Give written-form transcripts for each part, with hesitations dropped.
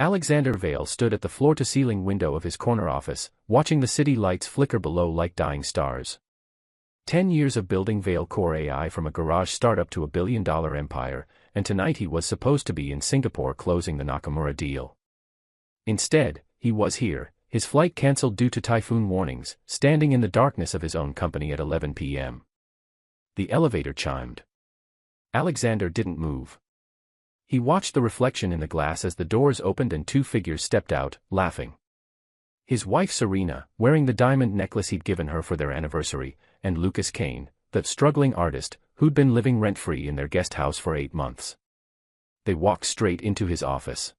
Alexander Vale stood at the floor-to-ceiling window of his corner office, watching the city lights flicker below like dying stars. 10 years of building Vale Core AI from a garage startup to a billion-dollar empire, and tonight he was supposed to be in Singapore closing the Nakamura deal. Instead, he was here, his flight cancelled due to typhoon warnings, standing in the darkness of his own company at 11 p.m. The elevator chimed. Alexander didn't move. He watched the reflection in the glass as the doors opened and two figures stepped out, laughing. His wife Serena, wearing the diamond necklace he'd given her for their anniversary, and Lucas Kane, the struggling artist, who'd been living rent-free in their guest house for 8 months. They walked straight into his office.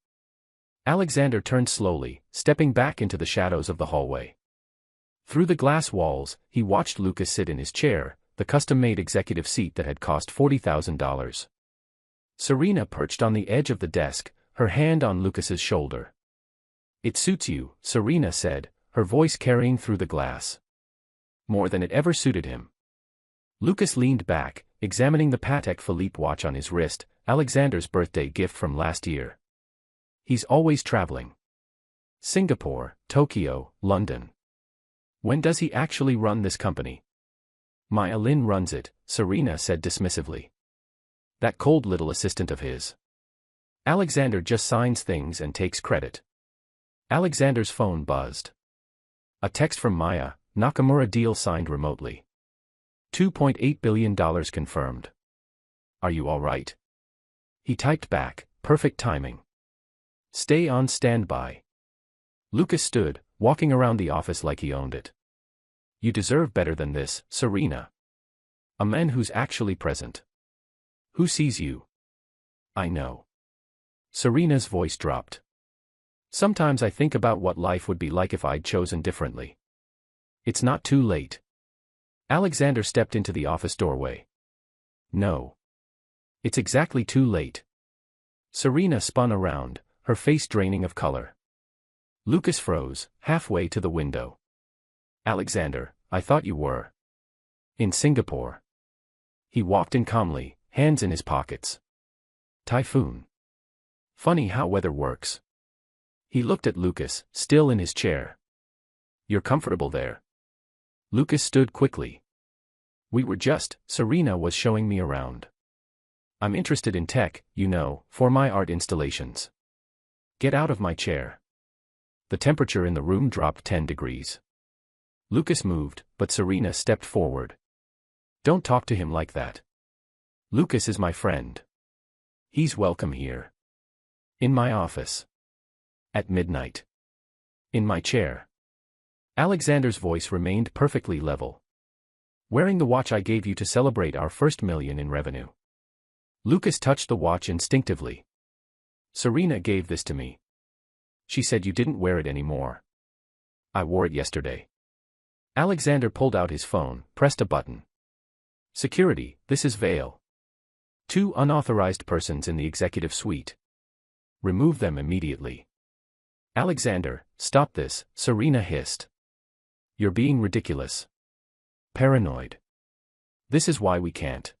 Alexander turned slowly, stepping back into the shadows of the hallway. Through the glass walls, he watched Lucas sit in his chair, the custom-made executive seat that had cost $40,000. Serena perched on the edge of the desk, her hand on Lucas's shoulder. "It suits you," Serena said, her voice carrying through the glass. More than it ever suited him. Lucas leaned back, examining the Patek Philippe watch on his wrist, Alexander's birthday gift from last year. He's always traveling. Singapore, Tokyo, London. When does he actually run this company? Maya Lin runs it, Serena said dismissively. That cold little assistant of his. Alexander just signs things and takes credit. Alexander's phone buzzed. A text from Maya, Nakamura deal signed remotely. $2.8 billion confirmed. Are you all right? He typed back, perfect timing. Stay on standby. Lucas stood, walking around the office like he owned it. You deserve better than this, Serena. A man who's actually present. Who sees you? I know. Serena's voice dropped. Sometimes I think about what life would be like if I'd chosen differently. It's not too late. Alexander stepped into the office doorway. No. It's exactly too late. Serena spun around, her face draining of color. Lucas froze, halfway to the window. Alexander, I thought you were in Singapore. He walked in calmly, hands in his pockets. Typhoon. Funny how weather works. He looked at Lucas, still in his chair. You're comfortable there. Lucas stood quickly. Serena was showing me around. I'm interested in tech, you know, for my art installations. Get out of my chair. The temperature in the room dropped 10 degrees. Lucas moved, but Serena stepped forward. Don't talk to him like that. Lucas is my friend. He's welcome here. In my office. At midnight. In my chair. Alexander's voice remained perfectly level. Wearing the watch I gave you to celebrate our first million in revenue. Lucas touched the watch instinctively. Serena gave this to me. She said you didn't wear it anymore. I wore it yesterday. Alexander pulled out his phone, pressed a button. Security, this is Vale. 2 unauthorized persons in the executive suite. Remove them immediately. Alexander, stop this, Serena hissed. You're being ridiculous. Paranoid. This is why we can't.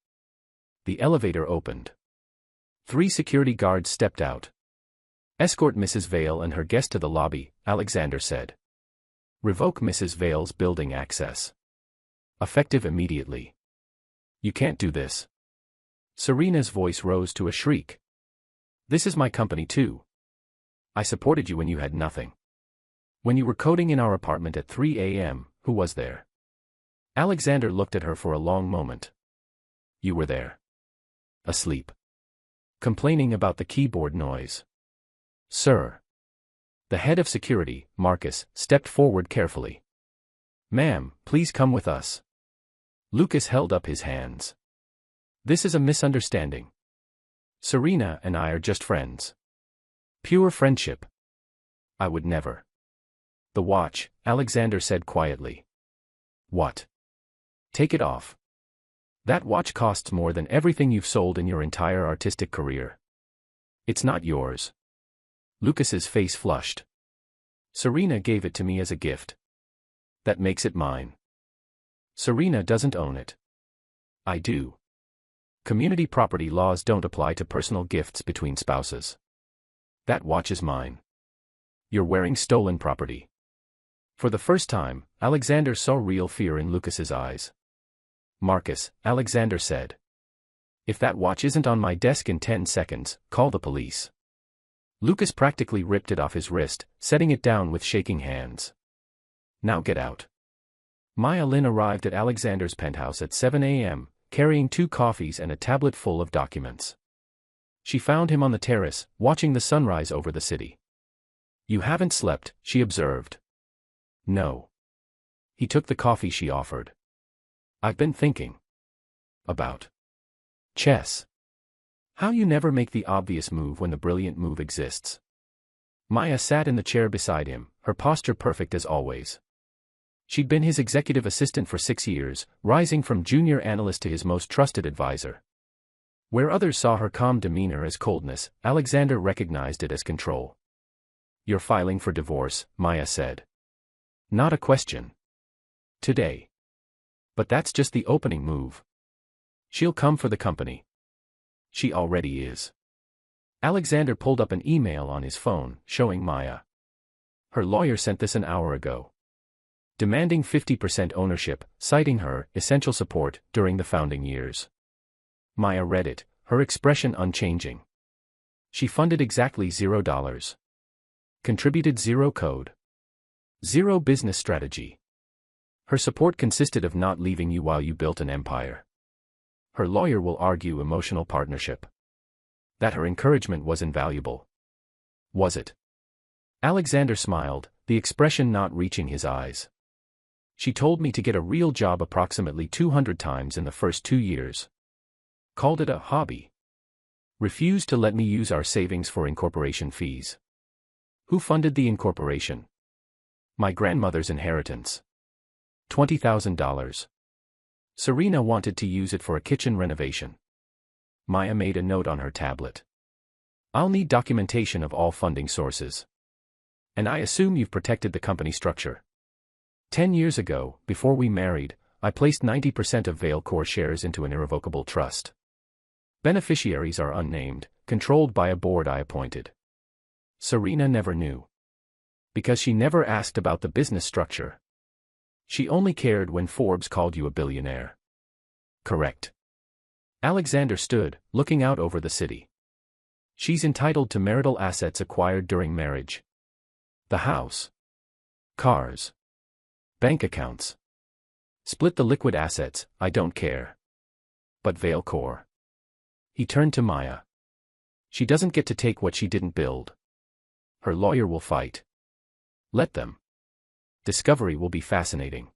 The elevator opened. 3 security guards stepped out. Escort Mrs. Vale and her guest to the lobby, Alexander said. Revoke Mrs. Vale's building access. Effective immediately. You can't do this. Serena's voice rose to a shriek. This is my company too. I supported you when you had nothing. When you were coding in our apartment at 3 a.m., who was there? Alexander looked at her for a long moment. You were there. Asleep. Complaining about the keyboard noise. Sir. The head of security, Marcus, stepped forward carefully. Ma'am, please come with us. Lucas held up his hands. This is a misunderstanding. Serena and I are just friends. Pure friendship. I would never. The watch, Alexander said quietly. What? Take it off. That watch costs more than everything you've sold in your entire artistic career. It's not yours. Lucas's face flushed. Serena gave it to me as a gift. That makes it mine. Serena doesn't own it. I do. Community property laws don't apply to personal gifts between spouses. That watch is mine. You're wearing stolen property. For the first time, Alexander saw real fear in Lucas's eyes. Marcus, Alexander said. If that watch isn't on my desk in 10 seconds, call the police. Lucas practically ripped it off his wrist, setting it down with shaking hands. Now get out. Maya Lin arrived at Alexander's penthouse at 7 a.m., carrying 2 coffees and a tablet full of documents. She found him on the terrace, watching the sunrise over the city. You haven't slept, she observed. No. He took the coffee she offered. I've been thinking. About chess. How you never make the obvious move when the brilliant move exists. Maya sat in the chair beside him, her posture perfect as always. She'd been his executive assistant for 6 years, rising from junior analyst to his most trusted advisor. Where others saw her calm demeanor as coldness, Alexander recognized it as control. You're filing for divorce, Maya said. Not a question. Today. But that's just the opening move. She'll come for the company. She already is. Alexander pulled up an email on his phone, showing Maya. Her lawyer sent this an hour ago. Demanding 50% ownership, citing her essential support during the founding years. Maya read it, her expression unchanging. She funded exactly $0. Contributed 0 code. 0 business strategy. Her support consisted of not leaving you while you built an empire. Her lawyer will argue emotional partnership. That her encouragement was invaluable. Was it? Alexander smiled, the expression not reaching his eyes. She told me to get a real job approximately 200 times in the first 2 years. Called it a hobby. Refused to let me use our savings for incorporation fees. Who funded the incorporation? My grandmother's inheritance. $20,000. Serena wanted to use it for a kitchen renovation. Maya made a note on her tablet. I'll need documentation of all funding sources. And I assume you've protected the company structure. 10 years ago, before we married, I placed 90% of Vailcore shares into an irrevocable trust. Beneficiaries are unnamed, controlled by a board I appointed. Serena never knew. Because she never asked about the business structure. She only cared when Forbes called you a billionaire. Correct. Alexander stood, looking out over the city. She's entitled to marital assets acquired during marriage. The house. Cars. Bank accounts. Split the liquid assets, I don't care. But Vailcore. He turned to Maya. She doesn't get to take what she didn't build. Her lawyer will fight. Let them. Discovery will be fascinating.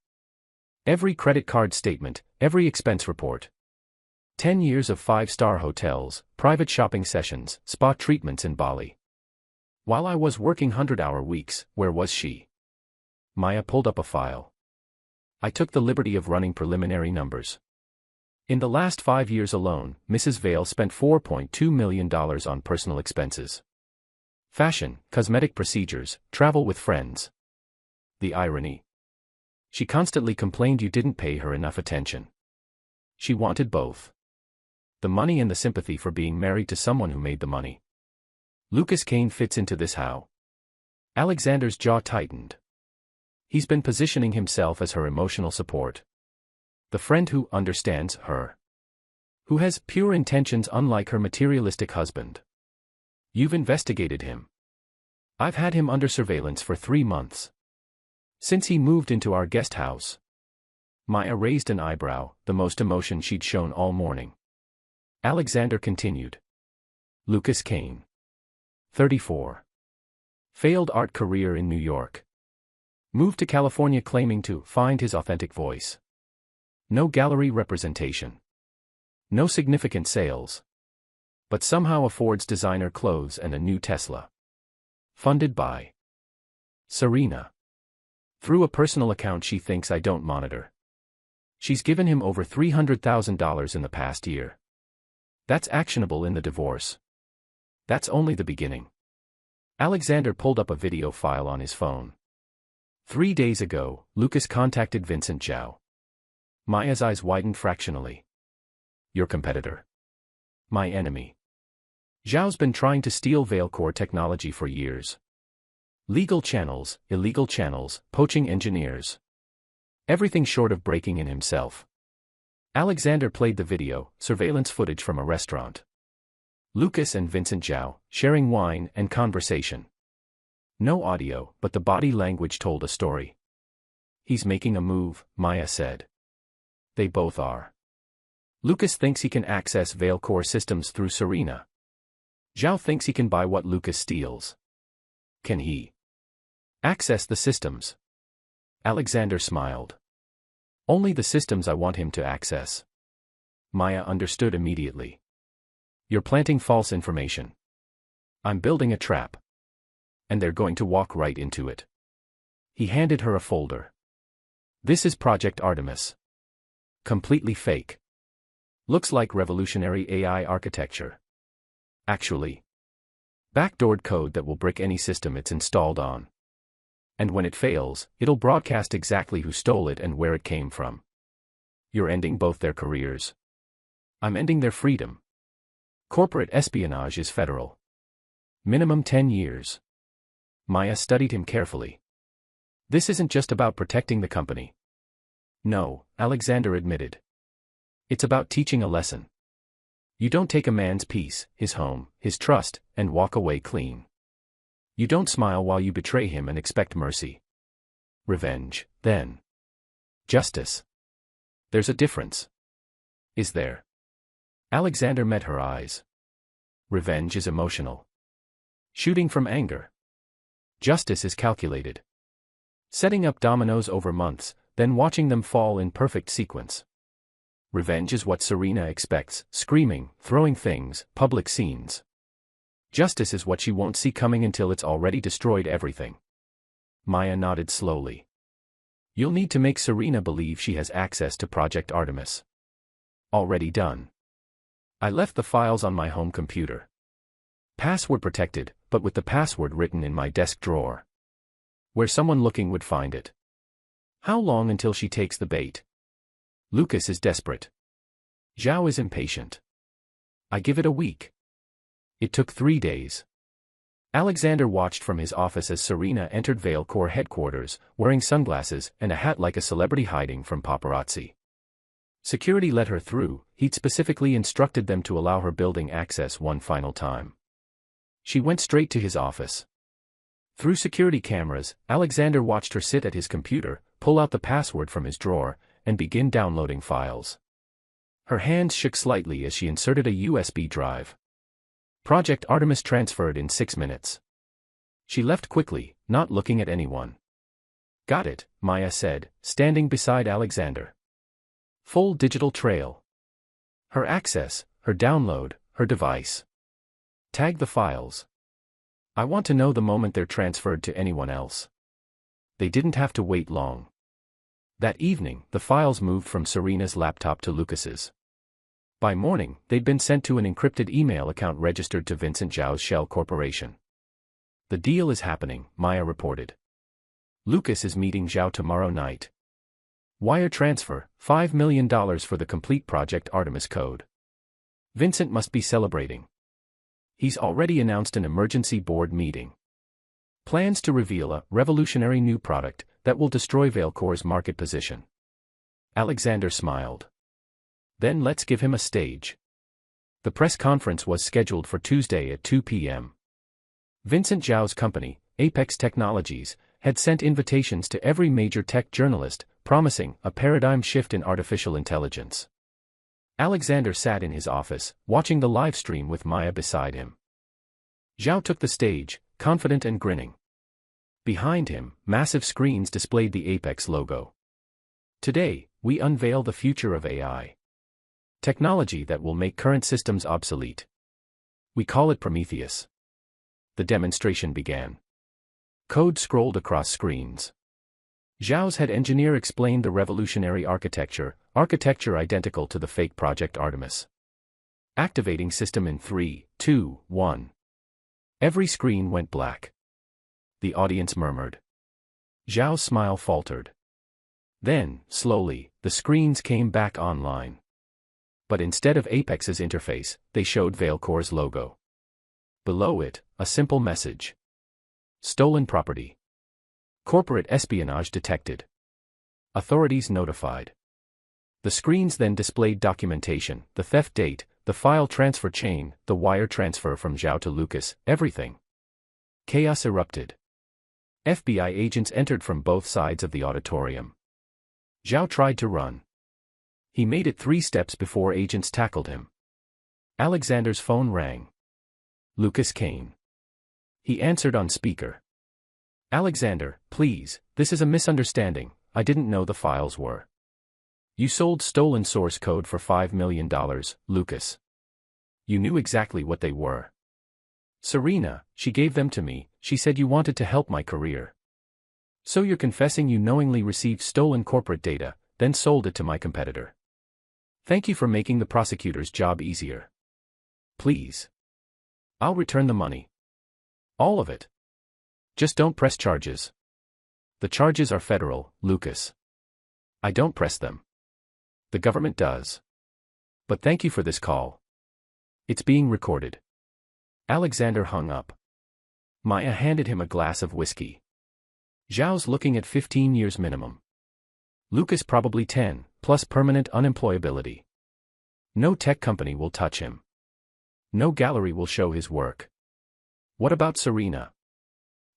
Every credit card statement, every expense report. 10 years of 5-star hotels, private shopping sessions, spa treatments in Bali. While I was working 100-hour weeks, where was she? Maya pulled up a file. I took the liberty of running preliminary numbers. In the last 5 years alone, Mrs. Vail spent $4.2 million on personal expenses. Fashion, cosmetic procedures, travel with friends. The irony. She constantly complained you didn't pay her enough attention. She wanted both. The money and the sympathy for being married to someone who made the money. Lucas Kane fits into this how? Alexander's jaw tightened. He's been positioning himself as her emotional support. The friend who understands her. Who has pure intentions unlike her materialistic husband. You've investigated him. I've had him under surveillance for 3 months. Since he moved into our guest house. Maya raised an eyebrow, the most emotion she'd shown all morning. Alexander continued. Lucas Kane. 34. Failed art career in New York. Moved to California claiming to find his authentic voice. No gallery representation. No significant sales. But somehow affords designer clothes and a new Tesla. Funded by Serena. Through a personal account she thinks I don't monitor. She's given him over $300,000 in the past year. That's actionable in the divorce. That's only the beginning. Alexander pulled up a video file on his phone. 3 days ago, Lucas contacted Vincent Zhao. Maya's eyes widened fractionally. Your competitor. My enemy. Zhao's been trying to steal Vailcore technology for years. Legal channels, illegal channels, poaching engineers. Everything short of breaking in himself. Alexander played the video, surveillance footage from a restaurant. Lucas and Vincent Zhao, sharing wine and conversation. No audio, but the body language told a story. He's making a move, Maya said. They both are. Lucas thinks he can access Veil core systems through Serena. Zhao thinks he can buy what Lucas steals. Can he access the systems? Alexander smiled. Only the systems I want him to access. Maya understood immediately. You're planting false information. I'm building a trap. And they're going to walk right into it. He handed her a folder. This is Project Artemis. Completely fake. Looks like revolutionary AI architecture. Actually, backdoored code that will brick any system it's installed on. And when it fails, it'll broadcast exactly who stole it and where it came from. You're ending both their careers. I'm ending their freedom. Corporate espionage is federal. Minimum 10 years. Maya studied him carefully. This isn't just about protecting the company. No, Alexander admitted. It's about teaching a lesson. You don't take a man's peace, his home, his trust, and walk away clean. You don't smile while you betray him and expect mercy. Revenge, then. Justice. There's a difference. Is there? Alexander met her eyes. Revenge is emotional. Shooting from anger. Justice is calculated. Setting up dominoes over months, then watching them fall in perfect sequence. Revenge is what Serena expects, screaming, throwing things, public scenes. Justice is what she won't see coming until it's already destroyed everything. Maya nodded slowly. You'll need to make Serena believe she has access to Project Artemis. Already done. I left the files on my home computer. Password protected, but with the password written in my desk drawer. Where someone looking would find it. How long until she takes the bait? Lucas is desperate. Zhao is impatient. I give it a week. It took 3 days. Alexander watched from his office as Serena entered Veil Core headquarters, wearing sunglasses and a hat like a celebrity hiding from paparazzi. Security let her through. He'd specifically instructed them to allow her building access one final time. She went straight to his office. Through security cameras, Alexander watched her sit at his computer, pull out the password from his drawer, and begin downloading files. Her hands shook slightly as she inserted a USB drive. Project Artemis transferred in 6 minutes. She left quickly, not looking at anyone. Got it, Maya said, standing beside Alexander. Full digital trail. Her access, her download, her device. Tag the files. I want to know the moment they're transferred to anyone else. They didn't have to wait long. That evening, the files moved from Serena's laptop to Lucas's. By morning, they'd been sent to an encrypted email account registered to Vincent Zhao's Shell Corporation. The deal is happening, Maya reported. Lucas is meeting Zhao tomorrow night. Wire transfer, $5 million for the complete Project Artemis code. Vincent must be celebrating. He's already announced an emergency board meeting. Plans to reveal a revolutionary new product that will destroy Veilcore's market position. Alexander smiled. Then let's give him a stage. The press conference was scheduled for Tuesday at 2 p.m. Vincent Zhao's company, Apex Technologies, had sent invitations to every major tech journalist, promising a paradigm shift in artificial intelligence. Alexander sat in his office, watching the live stream with Maya beside him. Zhao took the stage, confident and grinning. Behind him, massive screens displayed the Apex logo. Today, we unveil the future of AI. Technology that will make current systems obsolete. We call it Prometheus. The demonstration began. Code scrolled across screens. Zhao's head engineer explained the revolutionary architecture identical to the fake Project Artemis. Activating system in 3, 2, 1. Every screen went black. The audience murmured. Zhao's smile faltered. Then, slowly, the screens came back online. But instead of Apex's interface, they showed Veilcore's logo. Below it, a simple message. Stolen property. Corporate espionage detected. Authorities notified. The screens then displayed documentation, the theft date, the file transfer chain, the wire transfer from Zhao to Lucas, everything. Chaos erupted. FBI agents entered from both sides of the auditorium. Zhao tried to run. He made it 3 steps before agents tackled him. Alexander's phone rang. Lucas Kane. He answered on speaker. Alexander, please, this is a misunderstanding, I didn't know the files were. You sold stolen source code for $5 million, Lucas. You knew exactly what they were. Serena, she gave them to me, she said you wanted to help my career. So you're confessing you knowingly received stolen corporate data, then sold it to my competitor. Thank you for making the prosecutor's job easier. Please. I'll return the money. All of it. Just don't press charges. The charges are federal, Lucas. I don't press them. The government does. But thank you for this call. It's being recorded. Alexander hung up. Maya handed him a glass of whiskey. Zhao's looking at 15 years minimum. Lucas probably 10, plus permanent unemployability. No tech company will touch him. No gallery will show his work. What about Serena?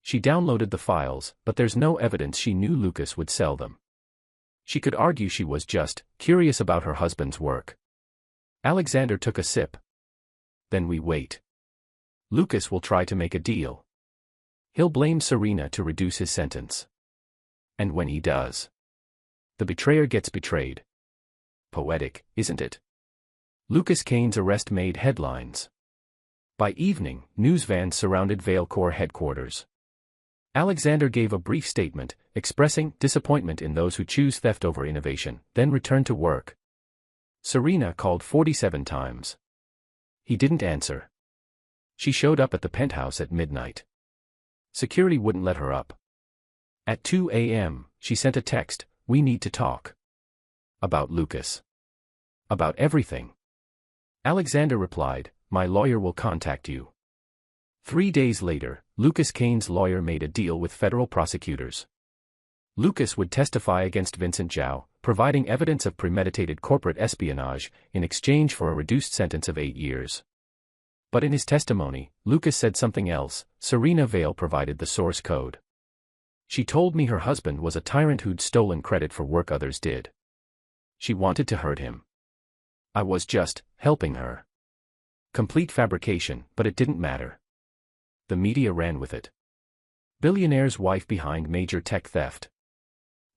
She downloaded the files, but there's no evidence she knew Lucas would sell them. She could argue she was just curious about her husband's work. Alexander took a sip. Then we wait. Lucas will try to make a deal. He'll blame Serena to reduce his sentence. And when he does, the betrayer gets betrayed. Poetic, isn't it? Lucas Kane's arrest made headlines. By evening, news vans surrounded Veilcore headquarters. Alexander gave a brief statement, expressing disappointment in those who choose theft over innovation, then returned to work. Serena called 47 times. He didn't answer. She showed up at the penthouse at midnight. Security wouldn't let her up. At 2 a.m., she sent a text, "We need to talk." About Lucas. About everything. Alexander replied, "My lawyer will contact you." 3 days later, Lucas Kane's lawyer made a deal with federal prosecutors. Lucas would testify against Vincent Zhao, providing evidence of premeditated corporate espionage, in exchange for a reduced sentence of 8 years. But in his testimony, Lucas said something else. Serena Vale provided the source code. She told me her husband was a tyrant who'd stolen credit for work others did. She wanted to hurt him. I was just helping her. Complete fabrication, but it didn't matter. The media ran with it. Billionaire's wife behind major tech theft.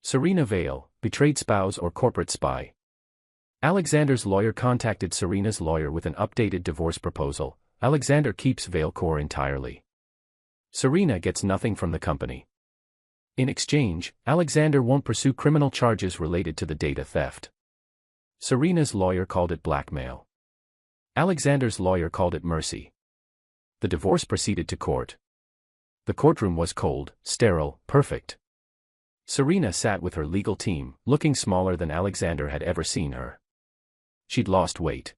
Serena Vale, betrayed spouse or corporate spy. Alexander's lawyer contacted Serena's lawyer with an updated divorce proposal. Alexander keeps Veilcore entirely. Serena gets nothing from the company. In exchange, Alexander won't pursue criminal charges related to the data theft. Serena's lawyer called it blackmail. Alexander's lawyer called it mercy. The divorce proceeded to court. The courtroom was cold, sterile, perfect. Serena sat with her legal team, looking smaller than Alexander had ever seen her. She'd lost weight.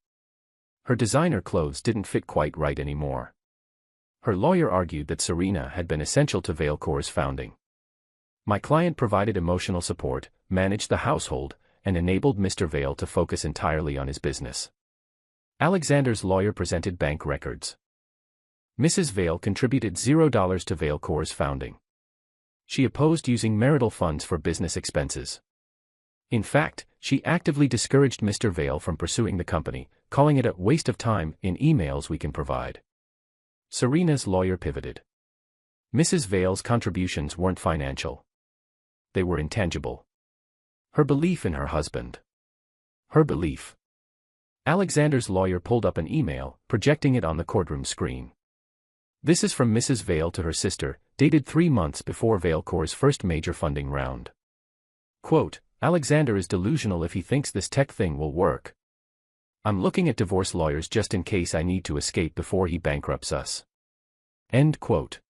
Her designer clothes didn't fit quite right anymore. Her lawyer argued that Serena had been essential to Veilcore's founding. My client provided emotional support, managed the household, and enabled Mr. Vale to focus entirely on his business. Alexander's lawyer presented bank records. Mrs. Vale contributed $0 to Veilcore's founding. She opposed using marital funds for business expenses. In fact, she actively discouraged Mr. Vale from pursuing the company, calling it a waste of time. In emails we can provide. Serena's lawyer pivoted. Mrs. Vale's contributions weren't financial. They were intangible. Her belief in her husband. Her belief. Alexander's lawyer pulled up an email, projecting it on the courtroom screen. This is from Mrs. Vale to her sister, dated 3 months before Veilcore's first major funding round. Quote, Alexander is delusional if he thinks this tech thing will work. I'm looking at divorce lawyers just in case I need to escape before he bankrupts us. End quote.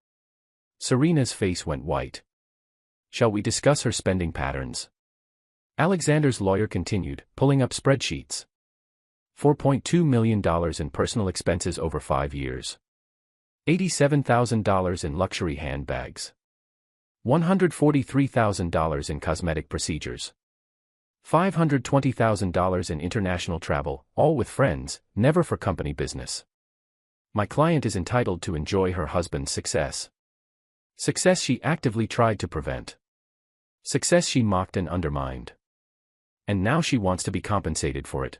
Serena's face went white. Shall we discuss her spending patterns? Alexander's lawyer continued, pulling up spreadsheets. $4.2 million in personal expenses over 5 years. $87,000 in luxury handbags. $143,000 in cosmetic procedures. $520,000 in international travel, all with friends, never for company business. My client is entitled to enjoy her husband's success. Success she actively tried to prevent. Success she mocked and undermined. And now she wants to be compensated for it.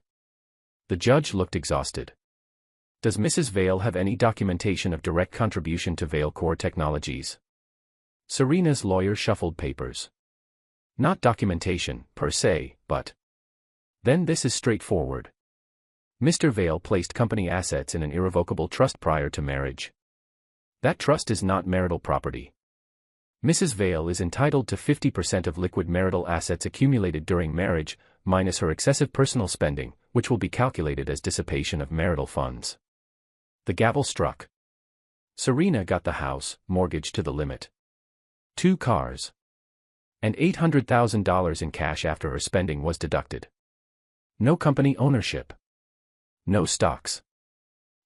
The judge looked exhausted. Does Mrs. Vale have any documentation of direct contribution to Vale Core Technologies? Serena's lawyer shuffled papers. Not documentation, per se, but... Then this is straightforward. Mr. Vale placed company assets in an irrevocable trust prior to marriage. That trust is not marital property. Mrs. Vale is entitled to 50% of liquid marital assets accumulated during marriage, minus her excessive personal spending, which will be calculated as dissipation of marital funds. The gavel struck. Serena got the house, mortgaged to the limit. 2 cars. And $800,000 in cash after her spending was deducted. No company ownership. No stocks.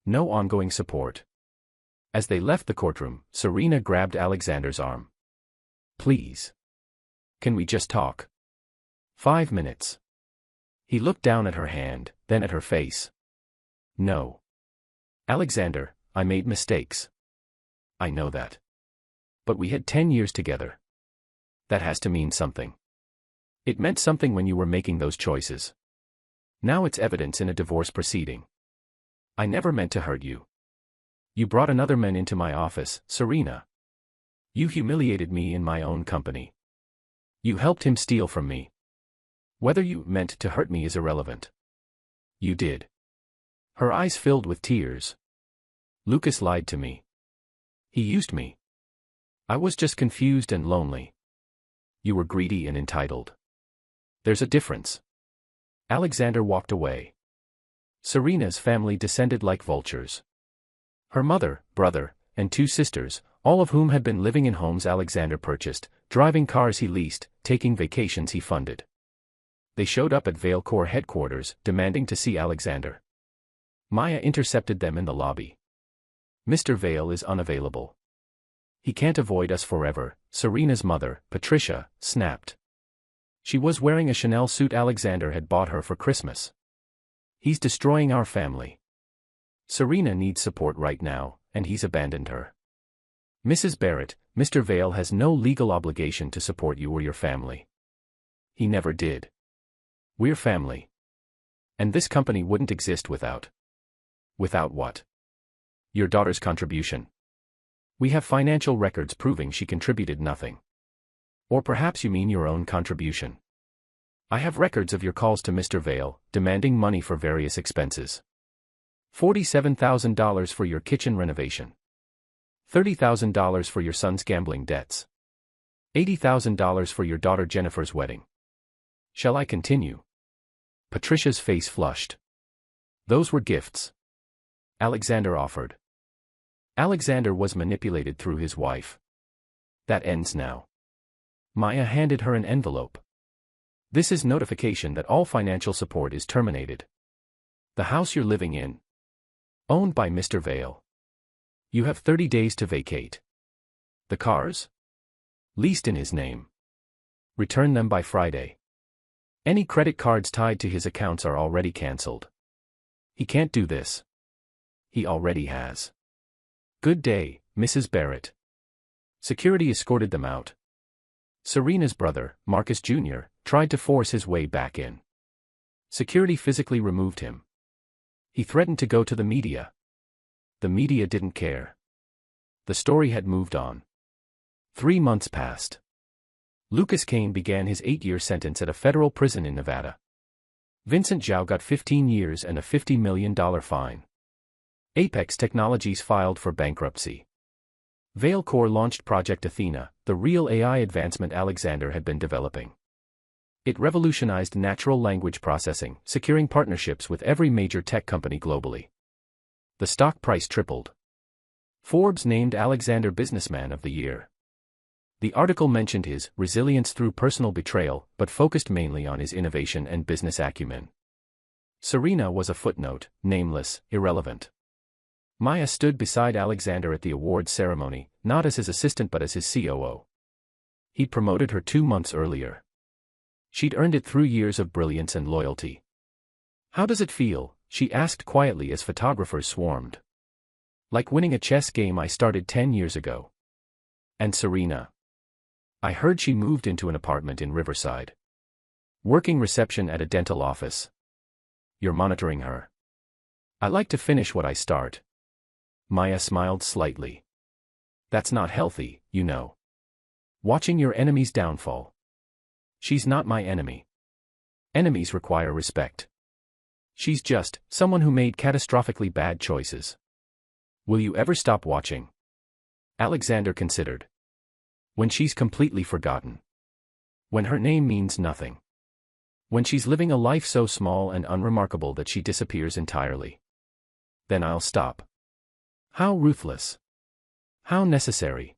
No ongoing support. As they left the courtroom, Serena grabbed Alexander's arm. Please. Can we just talk? 5 minutes. He looked down at her hand, then at her face. No. Alexander, I made mistakes. I know that. But we had 10 years together. That has to mean something. It meant something when you were making those choices. Now it's evidence in a divorce proceeding. I never meant to hurt you. You brought another man into my office, Serena. You humiliated me in my own company. You helped him steal from me. Whether you meant to hurt me is irrelevant. You did. Her eyes filled with tears. Lucas lied to me. He used me. I was just confused and lonely. You were greedy and entitled. There's a difference. Alexander walked away. Serena's family descended like vultures. Her mother, brother, and 2 sisters, all of whom had been living in homes Alexander purchased, driving cars he leased, taking vacations he funded. They showed up at Vale Core headquarters, demanding to see Alexander. Maya intercepted them in the lobby. Mr. Vale is unavailable. He can't avoid us forever, Serena's mother, Patricia, snapped. She was wearing a Chanel suit Alexander had bought her for Christmas. He's destroying our family. Serena needs support right now, and he's abandoned her. Mrs. Barrett, Mr. Vale has no legal obligation to support you or your family. He never did. We're family. And this company wouldn't exist without. Without what? Your daughter's contribution. We have financial records proving she contributed nothing. Or perhaps you mean your own contribution. I have records of your calls to Mr. Vale, demanding money for various expenses. $47,000 for your kitchen renovation. $30,000 for your son's gambling debts. $80,000 for your daughter Jennifer's wedding. Shall I continue? Patricia's face flushed. Those were gifts. Alexander offered. Alexander was manipulated through his wife. That ends now. Maya handed her an envelope. This is notification that all financial support is terminated. The house you're living in. Owned by Mr. Vale. You have 30 days to vacate. The cars? Leased in his name. Return them by Friday. Any credit cards tied to his accounts are already cancelled. He can't do this. He already has. Good day, Mrs. Barrett. Security escorted them out. Serena's brother, Marcus Jr., tried to force his way back in. Security physically removed him. He threatened to go to the media. The media didn't care. The story had moved on. 3 months passed. Lucas Kane began his 8-year sentence at a federal prison in Nevada. Vincent Zhao got 15 years and a $50 million fine. Apex Technologies filed for bankruptcy. Vale Core launched Project Athena, the real AI advancement Alexander had been developing. It revolutionized natural language processing, securing partnerships with every major tech company globally. The stock price tripled. Forbes named Alexander Businessman of the Year. The article mentioned his resilience through personal betrayal, but focused mainly on his innovation and business acumen. Serena was a footnote, nameless, irrelevant. Maya stood beside Alexander at the awards ceremony, not as his assistant but as his COO. He'd promoted her 2 months earlier. She'd earned it through years of brilliance and loyalty. "How does it feel?" she asked quietly as photographers swarmed. "Like winning a chess game I started 10 years ago." "And Serena?" "I heard she moved into an apartment in Riverside. Working reception at a dental office." "You're monitoring her?" "I like to finish what I start." Maya smiled slightly. "That's not healthy, you know. Watching your enemy's downfall." "She's not my enemy. Enemies require respect. She's just someone who made catastrophically bad choices." "Will you ever stop watching?" Alexander considered. "When she's completely forgotten. When her name means nothing. When she's living a life so small and unremarkable that she disappears entirely. Then I'll stop." How ruthless. How necessary.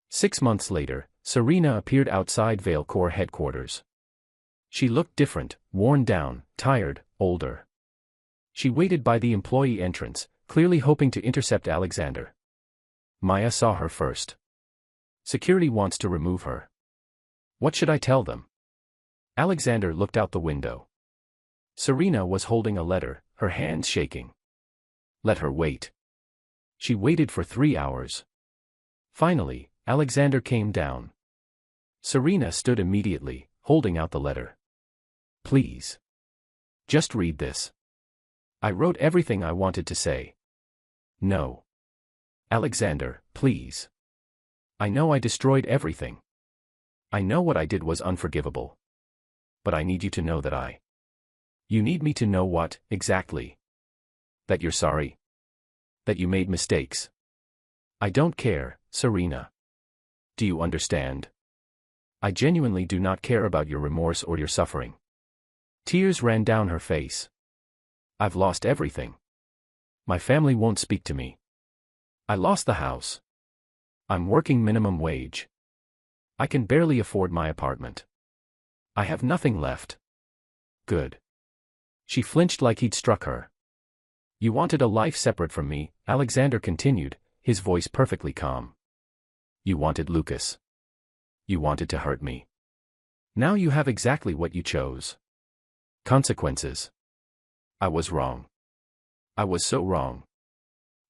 6 months later, Serena appeared outside Vale Corps headquarters. She looked different, worn down, tired, older. She waited by the employee entrance, clearly hoping to intercept Alexander. Maya saw her first. "Security wants to remove her." "What should I tell them?" Alexander looked out the window. Serena was holding a letter, her hands shaking. Let her wait. She waited for 3 hours. Finally, Alexander came down. Serena stood immediately, holding out the letter. "Please. Just read this. I wrote everything I wanted to say." "No. Alexander, please. I know I destroyed everything. I know what I did was unforgivable. But I need you to know that You need me to know what, exactly? That you're sorry? That you made mistakes? I don't care, Serena. Do you understand? I genuinely do not care about your remorse or your suffering." Tears ran down her face. "I've lost everything. My family won't speak to me. I lost the house. I'm working minimum wage. I can barely afford my apartment. I have nothing left." "Good." She flinched like he'd struck her. "You wanted a life separate from me," Alexander continued, his voice perfectly calm. "You wanted Lucas. You wanted to hurt me. Now you have exactly what you chose. Consequences. I was wrong. I was so wrong.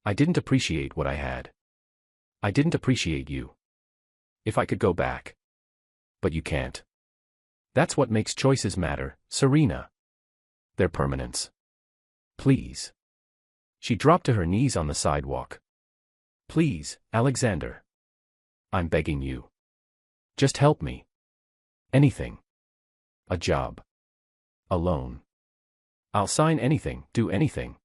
I didn't appreciate what I had. I didn't appreciate you. If I could go back. But you can't. That's what makes choices matter, Serena. Their permanence. Please." She dropped to her knees on the sidewalk. "Please, Alexander. I'm begging you. Just help me. Anything. A job. A loan. I'll sign anything, do anything."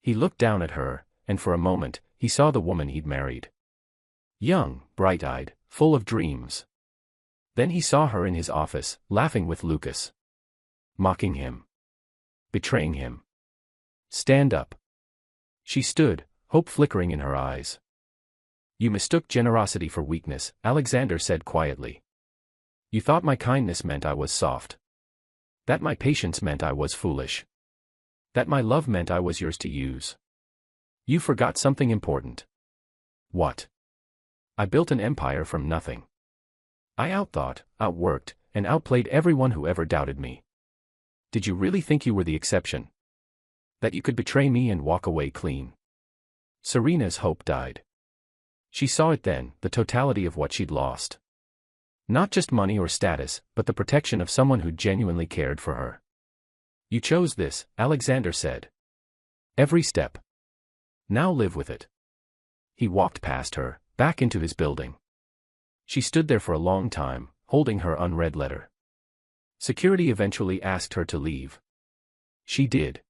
He looked down at her, and for a moment, he saw the woman he'd married. Young, bright-eyed, full of dreams. Then he saw her in his office, laughing with Lucas. Mocking him. Betraying him. "Stand up." She stood, hope flickering in her eyes. "You mistook generosity for weakness," Alexander said quietly. "You thought my kindness meant I was soft. That my patience meant I was foolish. That my love meant I was yours to use. You forgot something important." "What?" "I built an empire from nothing. I outthought, outworked, and outplayed everyone who ever doubted me. Did you really think you were the exception? That you could betray me and walk away clean?" Serena's hope died. She saw it then, the totality of what she'd lost. Not just money or status, but the protection of someone who genuinely cared for her. "You chose this," Alexander said. "Every step. Now live with it." He walked past her, back into his building. She stood there for a long time, holding her unread letter. Security eventually asked her to leave. She did.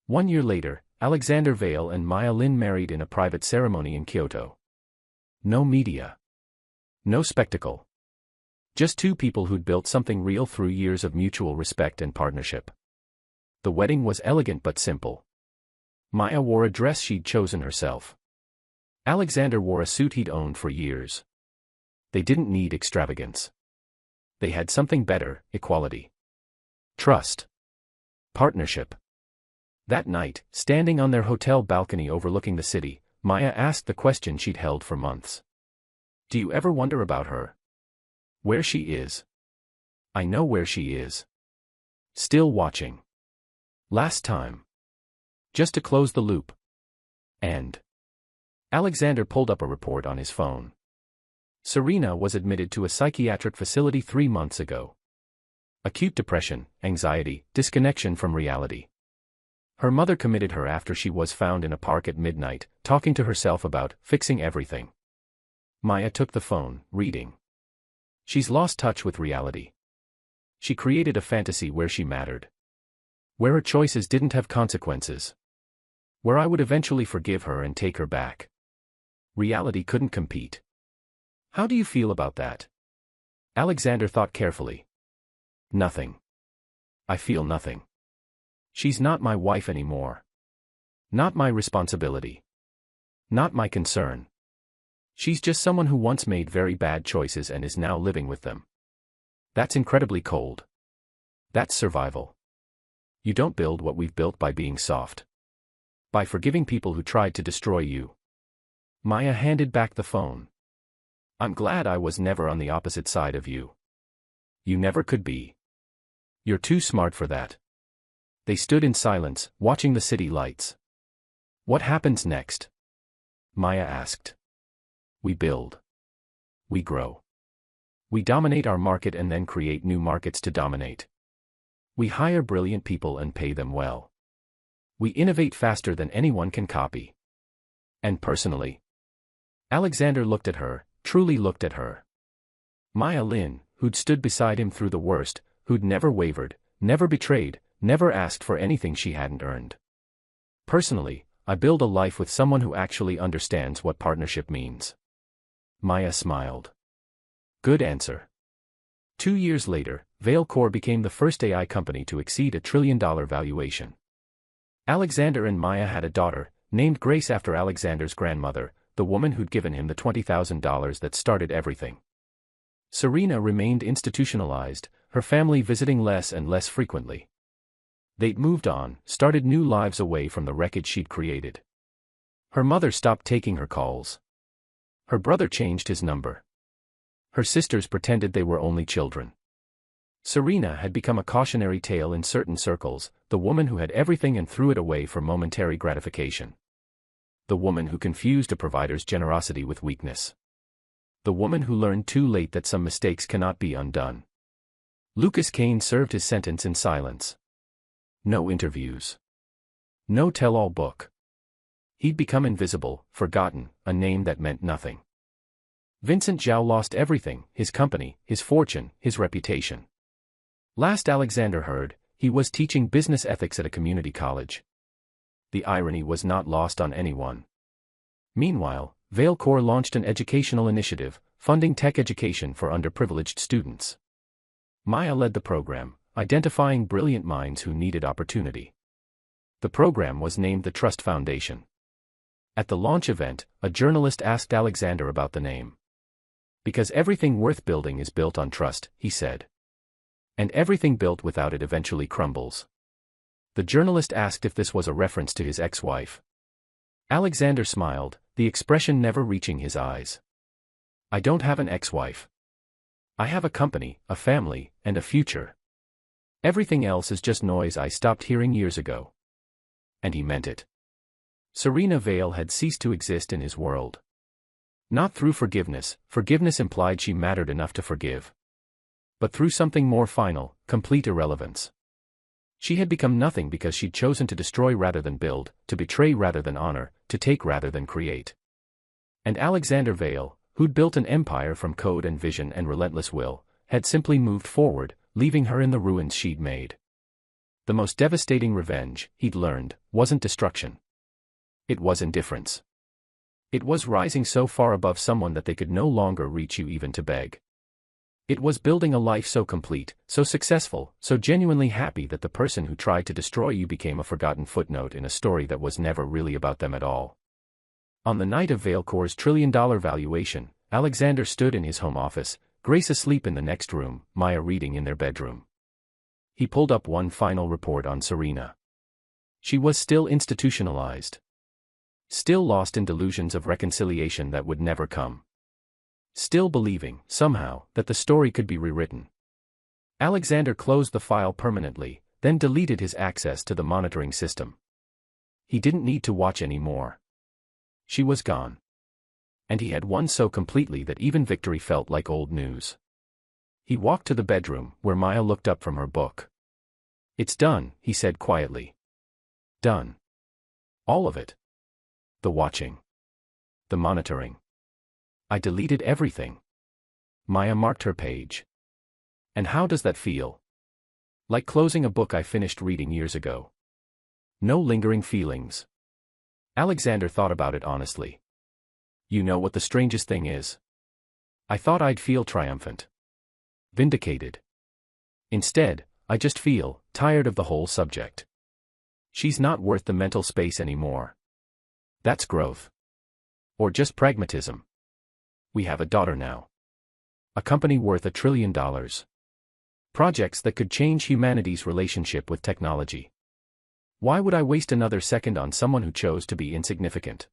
1 year later, Alexander Vale and Maya Lin married in a private ceremony in Kyoto. No media. No spectacle. Just two people who'd built something real through years of mutual respect and partnership. The wedding was elegant but simple. Maya wore a dress she'd chosen herself. Alexander wore a suit he'd owned for years. They didn't need extravagance. They had something better: equality. Trust. Partnership. That night, standing on their hotel balcony overlooking the city, Maya asked the question she'd held for months. Do you ever wonder about her? Where she is? I know where she is. Still watching. Last time. Just to close the loop. And Alexander pulled up a report on his phone. Serena was admitted to a psychiatric facility 3 months ago. Acute depression, anxiety, disconnection from reality. Her mother committed her after she was found in a park at midnight, talking to herself about fixing everything. Maya took the phone, reading. She's lost touch with reality. She created a fantasy where she mattered. Where her choices didn't have consequences. Where I would eventually forgive her and take her back. Reality couldn't compete. How do you feel about that? Alexander thought carefully. Nothing. I feel nothing. She's not my wife anymore. Not my responsibility. Not my concern. She's just someone who once made very bad choices and is now living with them. That's incredibly cold. That's survival. You don't build what we've built by being soft. By forgiving people who tried to destroy you. Maya handed back the phone. I'm glad I was never on the opposite side of you. You never could be. You're too smart for that. They stood in silence, watching the city lights. What happens next? Maya asked. We build. We grow. We dominate our market and then create new markets to dominate. We hire brilliant people and pay them well. We innovate faster than anyone can copy. And personally. Alexander looked at her, truly looked at her. Maya Lin, who'd stood beside him through the worst, who'd never wavered, never betrayed, never asked for anything she hadn't earned. Personally, I build a life with someone who actually understands what partnership means. Maya smiled. Good answer. 2 years later, Veilcore became the first AI company to exceed $1 trillion valuation. Alexander and Maya had a daughter, named Grace after Alexander's grandmother, the woman who'd given him the $20,000 that started everything. Serena remained institutionalized, her family visiting less and less frequently. They'd moved on, started new lives away from the wreckage she'd created. Her mother stopped taking her calls. Her brother changed his number. Her sisters pretended they were only children. Serena had become a cautionary tale in certain circles, the woman who had everything and threw it away for momentary gratification. The woman who confused a provider's generosity with weakness. The woman who learned too late that some mistakes cannot be undone. Lucas Kane served his sentence in silence. No interviews. No tell-all book. He'd become invisible, forgotten, a name that meant nothing. Vincent Zhao lost everything, his company, his fortune, his reputation. Last Alexander heard, he was teaching business ethics at a community college. The irony was not lost on anyone. Meanwhile, Veilcore launched an educational initiative, funding tech education for underprivileged students. Maya led the program, identifying brilliant minds who needed opportunity. The program was named the Trust Foundation. At the launch event, a journalist asked Alexander about the name. Because everything worth building is built on trust, he said. And everything built without it eventually crumbles. The journalist asked if this was a reference to his ex-wife. Alexander smiled, the expression never reaching his eyes. I don't have an ex-wife. I have a company, a family, and a future. Everything else is just noise I stopped hearing years ago. And he meant it. Serena Vale had ceased to exist in his world. Not through forgiveness, forgiveness implied she mattered enough to forgive. But through something more final, complete irrelevance. She had become nothing because she'd chosen to destroy rather than build, to betray rather than honor, to take rather than create. And Alexander Vale, who'd built an empire from code and vision and relentless will, had simply moved forward, leaving her in the ruins she'd made. The most devastating revenge, he'd learned, wasn't destruction. It was indifference. It was rising so far above someone that they could no longer reach you even to beg. It was building a life so complete, so successful, so genuinely happy that the person who tried to destroy you became a forgotten footnote in a story that was never really about them at all. On the night of Veilcore's $1 trillion valuation, Alexander stood in his home office, Grace asleep in the next room, Maya reading in their bedroom. He pulled up one final report on Serena. She was still institutionalized. Still lost in delusions of reconciliation that would never come. Still believing, somehow, that the story could be rewritten. Alexander closed the file permanently, then deleted his access to the monitoring system. He didn't need to watch anymore. She was gone. And he had won so completely that even victory felt like old news. He walked to the bedroom, where Maya looked up from her book. "It's done," he said quietly. "Done. All of it. The watching. The monitoring. I deleted everything." Maya marked her page. "And how does that feel?" "Like closing a book I finished reading years ago. No lingering feelings." Alexander thought about it honestly. "You know what the strangest thing is? I thought I'd feel triumphant. Vindicated. Instead, I just feel tired of the whole subject. She's not worth the mental space anymore. That's growth. Or just pragmatism. We have a daughter now. A company worth $1 trillion. Projects that could change humanity's relationship with technology. Why would I waste another second on someone who chose to be insignificant?"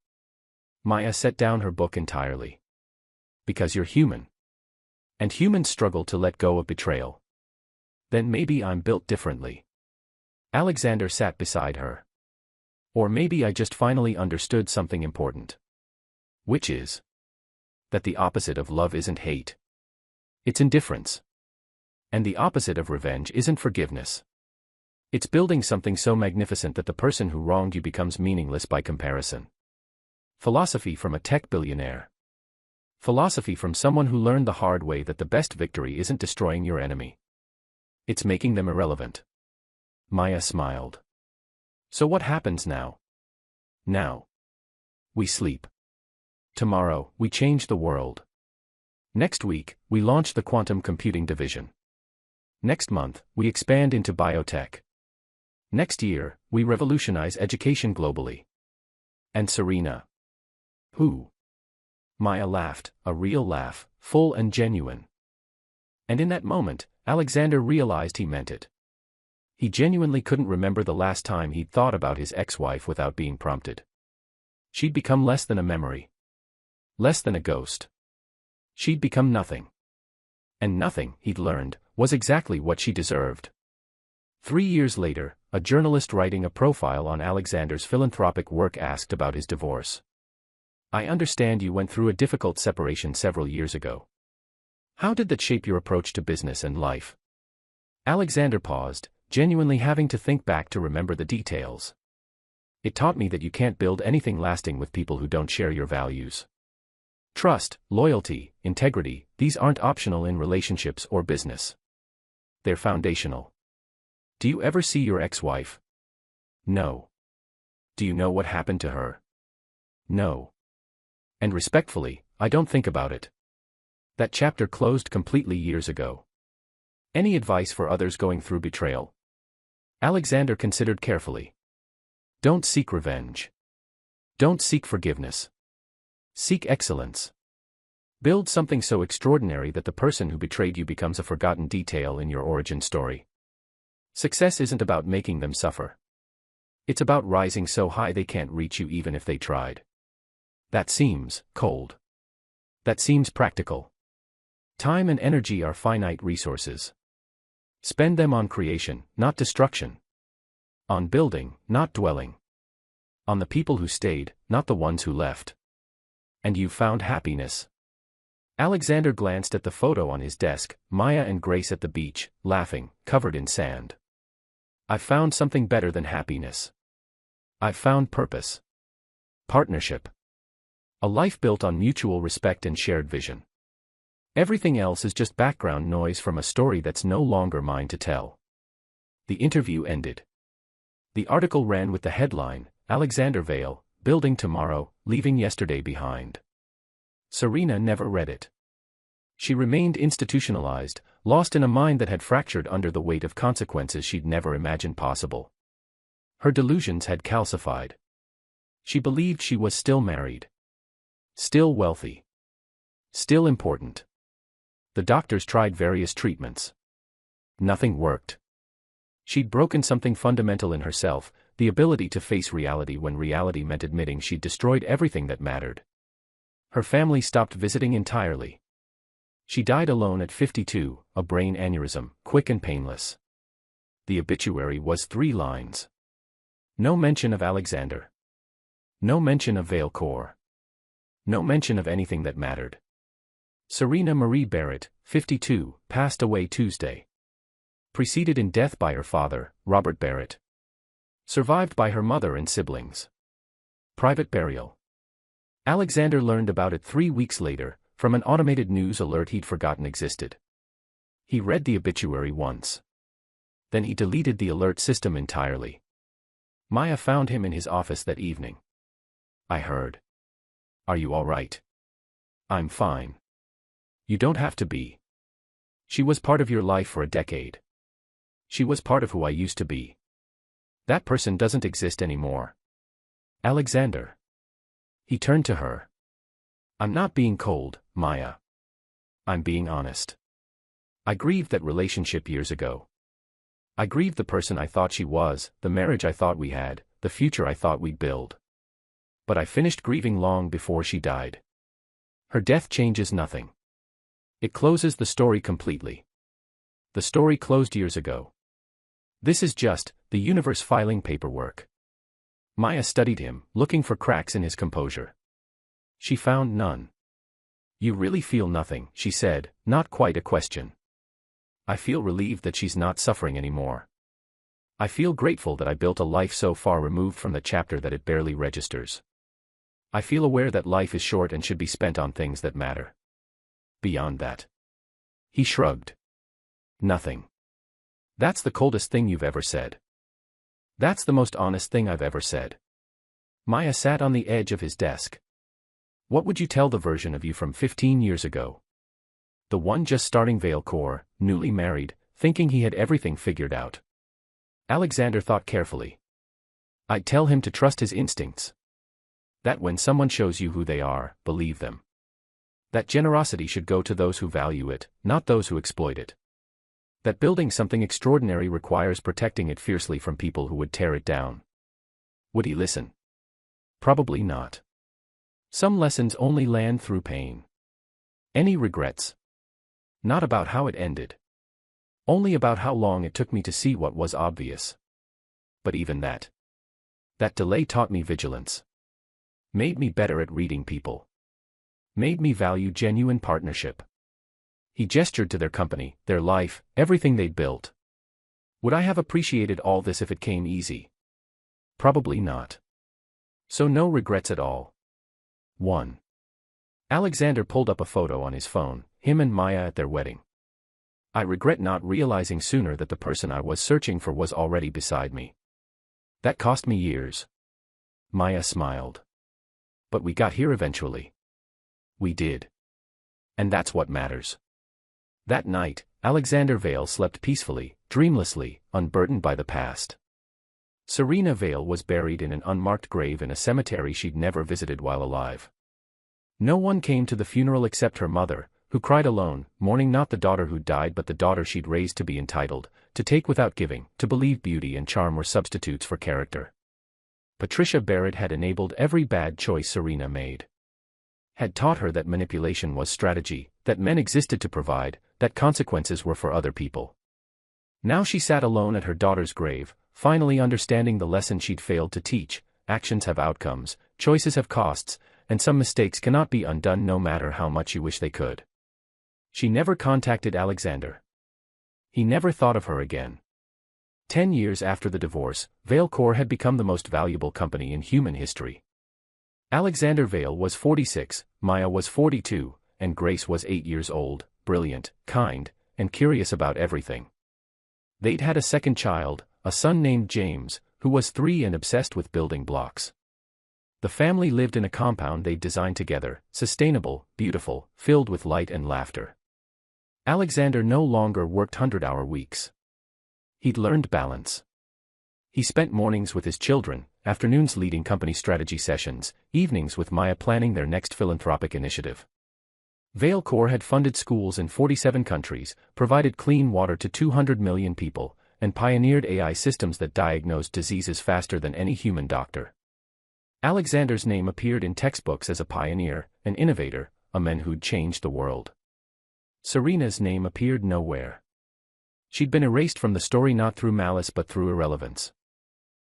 Maya set down her book entirely. "Because you're human. And humans struggle to let go of betrayal. Then maybe I'm built differently." Alexander sat beside her. "Or maybe I just finally understood something important. Which is that the opposite of love isn't hate. It's indifference. And the opposite of revenge isn't forgiveness. It's building something so magnificent that the person who wronged you becomes meaningless by comparison." Philosophy from a tech billionaire. Philosophy from someone who learned the hard way that the best victory isn't destroying your enemy. It's making them irrelevant. Maya smiled. "So what happens now?" "Now. We sleep. Tomorrow, we change the world. Next week, we launch the quantum computing division. Next month, we expand into biotech. Next year, we revolutionize education globally." "And Serena?" "Who?" Maya laughed, a real laugh, full and genuine. And in that moment, Alexander realized he meant it. He genuinely couldn't remember the last time he'd thought about his ex-wife without being prompted. She'd become less than a memory. Less than a ghost. She'd become nothing. And nothing, he'd learned, was exactly what she deserved. 3 years later, a journalist writing a profile on Alexander's philanthropic work asked about his divorce. "I understand you went through a difficult separation several years ago. How did that shape your approach to business and life?" Alexander paused, genuinely having to think back to remember the details. "It taught me that you can't build anything lasting with people who don't share your values. Trust, loyalty, integrity, these aren't optional in relationships or business. They're foundational." "Do you ever see your ex-wife?" "No." "Do you know what happened to her?" "No. And respectfully, I don't think about it. That chapter closed completely years ago." "Any advice for others going through betrayal?" Alexander considered carefully. "Don't seek revenge. Don't seek forgiveness. Seek excellence. Build something so extraordinary that the person who betrayed you becomes a forgotten detail in your origin story. Success isn't about making them suffer. It's about rising so high they can't reach you even if they tried." That seems cold. That seems practical. Time and energy are finite resources. Spend them on creation, not destruction. On building, not dwelling. On the people who stayed, not the ones who left. And you found happiness. Alexander glanced at the photo on his desk, Maya and Grace at the beach, laughing, covered in sand. "I've found something better than happiness. I've found purpose. Partnership. A life built on mutual respect and shared vision. Everything else is just background noise from a story that's no longer mine to tell." The interview ended. The article ran with the headline, "Alexander Vale, Building Tomorrow, Leaving Yesterday Behind." Serena never read it. She remained institutionalized, lost in a mind that had fractured under the weight of consequences she'd never imagined possible. Her delusions had calcified. She believed she was still married. Still wealthy. Still important. The doctors tried various treatments. Nothing worked. She'd broken something fundamental in herself, the ability to face reality when reality meant admitting she'd destroyed everything that mattered. Her family stopped visiting entirely. She died alone at 52, a brain aneurysm, quick and painless. The obituary was 3 lines. No mention of Alexander. No mention of Vale Core. No mention of anything that mattered. Serena Marie Barrett, 52, passed away Tuesday. Preceded in death by her father, Robert Barrett. Survived by her mother and siblings. Private burial. Alexander learned about it 3 weeks later, from an automated news alert he'd forgotten existed. He read the obituary once. Then he deleted the alert system entirely. Maya found him in his office that evening. "I heard. Are you all right?" "I'm fine." "You don't have to be. She was part of your life for a decade. She was part of who I used to be. That person doesn't exist anymore." "Alexander." He turned to her. "I'm not being cold, Maya. I'm being honest. I grieved that relationship years ago. I grieved the person I thought she was, the marriage I thought we had, the future I thought we'd build. But I finished grieving long before she died. Her death changes nothing. It closes the story completely. The story closed years ago. This is just the universe filing paperwork." Maya studied him, looking for cracks in his composure. She found none. "You really feel nothing," she said, not quite a question. "I feel relieved that she's not suffering anymore. I feel grateful that I built a life so far removed from the chapter that it barely registers. I feel aware that life is short and should be spent on things that matter. Beyond that." He shrugged. "Nothing. That's the coldest thing you've ever said." "That's the most honest thing I've ever said." Maya sat on the edge of his desk. "What would you tell the version of you from 15 years ago? The one just starting Vale Core, newly married, thinking he had everything figured out." Alexander thought carefully. "I'd tell him to trust his instincts. That when someone shows you who they are, believe them. That generosity should go to those who value it, not those who exploit it. That building something extraordinary requires protecting it fiercely from people who would tear it down." Would he listen? Probably not. Some lessons only land through pain. Any regrets? Not about how it ended. Only about how long it took me to see what was obvious. But even that delay taught me vigilance. Made me better at reading people. Made me value genuine partnership. He gestured to their company, their life, everything they'd built. Would I have appreciated all this if it came easy? Probably not. So no regrets at all. 1. Alexander pulled up a photo on his phone, him and Maya at their wedding. "I regret not realizing sooner that the person I was searching for was already beside me. That cost me years." Maya smiled. "But we got here eventually." "We did. And that's what matters." That night, Alexander Vale slept peacefully, dreamlessly, unburdened by the past. Serena Vale was buried in an unmarked grave in a cemetery she'd never visited while alive. No one came to the funeral except her mother, who cried alone, mourning not the daughter who died but the daughter she'd raised to be entitled, to take without giving, to believe beauty and charm were substitutes for character. Patricia Barrett had enabled every bad choice Serena made. Had taught her that manipulation was strategy, that men existed to provide, that consequences were for other people. Now she sat alone at her daughter's grave, finally understanding the lesson she'd failed to teach: actions have outcomes, choices have costs, and some mistakes cannot be undone no matter how much you wish they could. She never contacted Alexander. He never thought of her again. 10 years after the divorce, Vale Core had become the most valuable company in human history. Alexander Vale was 46, Maya was 42, and Grace was 8 years old, brilliant, kind, and curious about everything. They'd had a second child, a son named James, who was 3 and obsessed with building blocks. The family lived in a compound they'd designed together, sustainable, beautiful, filled with light and laughter. Alexander no longer worked 100-hour weeks. He'd learned balance. He spent mornings with his children, afternoons leading company strategy sessions, evenings with Maya planning their next philanthropic initiative. Vale Core had funded schools in 47 countries, provided clean water to 200 million people, and pioneered AI systems that diagnosed diseases faster than any human doctor. Alexander's name appeared in textbooks as a pioneer, an innovator, a man who'd changed the world. Serena's name appeared nowhere. She'd been erased from the story not through malice but through irrelevance.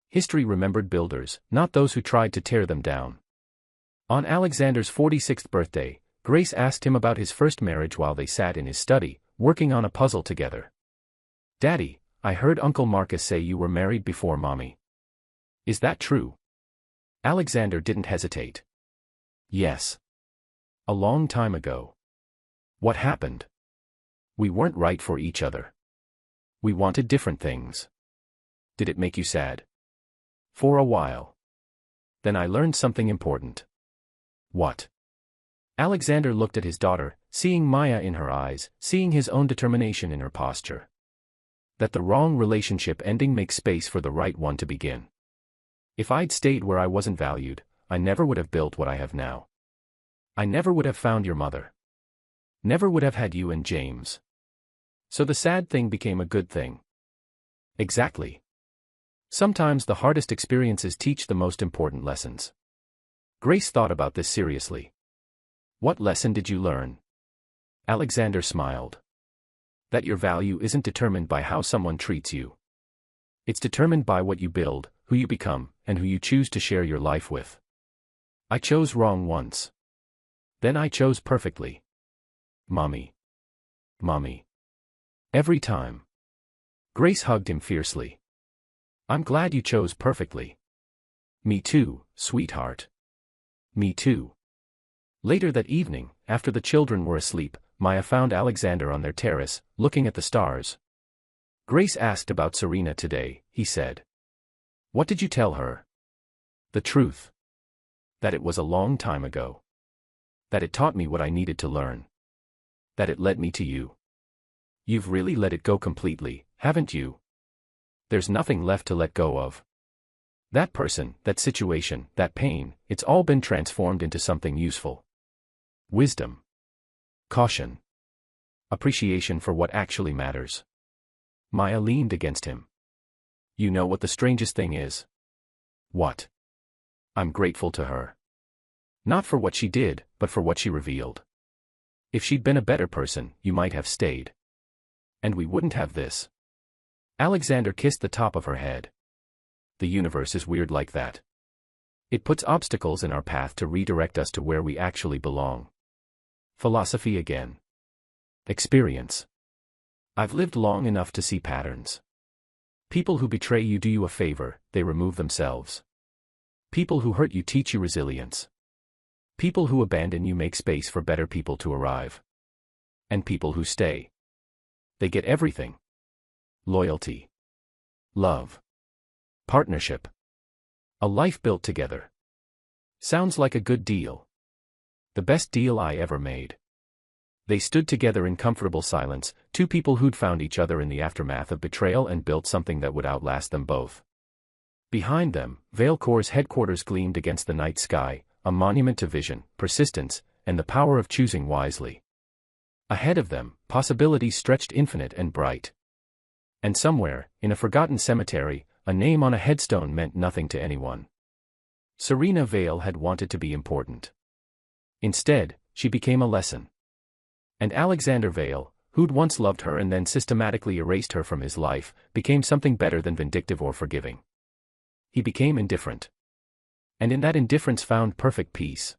History remembered builders, not those who tried to tear them down. On Alexander's 46th birthday, Grace asked him about his first marriage while they sat in his study, working on a puzzle together. "Daddy, I heard Uncle Marcus say you were married before Mommy. Is that true?" Alexander didn't hesitate. "Yes. A long time ago." "What happened?" "We weren't right for each other. We wanted different things." "Did it make you sad?" "For a while. Then I learned something important." "What?" Alexander looked at his daughter, seeing Maya in her eyes, seeing his own determination in her posture. That the wrong relationship ending makes space for the right one to begin. If I'd stayed where I wasn't valued, I never would have built what I have now. I never would have found your mother. Never would have had you and James. So the sad thing became a good thing. Exactly. Sometimes the hardest experiences teach the most important lessons. Grace thought about this seriously. "What lesson did you learn?" Alexander smiled. "That your value isn't determined by how someone treats you. It's determined by what you build, who you become, and who you choose to share your life with. I chose wrong once. Then I chose perfectly. Mommy. Mommy. Every time." Grace hugged him fiercely. "I'm glad you chose perfectly." "Me too, sweetheart. Me too." Later that evening, after the children were asleep, Maya found Alexander on their terrace, looking at the stars. "Grace asked about Serena today," he said. "What did you tell her?" "The truth. That it was a long time ago. That it taught me what I needed to learn. That it led me to you. You've really let it go completely, haven't you? There's nothing left to let go of. That person, that situation, that pain, it's all been transformed into something useful. Wisdom. Caution. Appreciation for what actually matters." Maya leaned against him. "You know what the strangest thing is?" "What?" "I'm grateful to her. Not for what she did, but for what she revealed. If she'd been a better person, you might have stayed. And we wouldn't have this." Alexander kissed the top of her head. "The universe is weird like that. It puts obstacles in our path to redirect us to where we actually belong." Philosophy again. Experience. I've lived long enough to see patterns. People who betray you do you a favor, they remove themselves. People who hurt you teach you resilience. People who abandon you make space for better people to arrive. And people who stay, they get everything. Loyalty. Love. Partnership. A life built together. Sounds like a good deal. The best deal I ever made. They stood together in comfortable silence, two people who'd found each other in the aftermath of betrayal and built something that would outlast them both. Behind them, Vale Corps' headquarters gleamed against the night sky, a monument to vision, persistence, and the power of choosing wisely. Ahead of them, possibilities stretched infinite and bright. And somewhere, in a forgotten cemetery, a name on a headstone meant nothing to anyone. Serena Vale had wanted to be important. Instead, she became a lesson. And Alexander Vale, who'd once loved her and then systematically erased her from his life, became something better than vindictive or forgiving. He became indifferent. And in that indifference found perfect peace.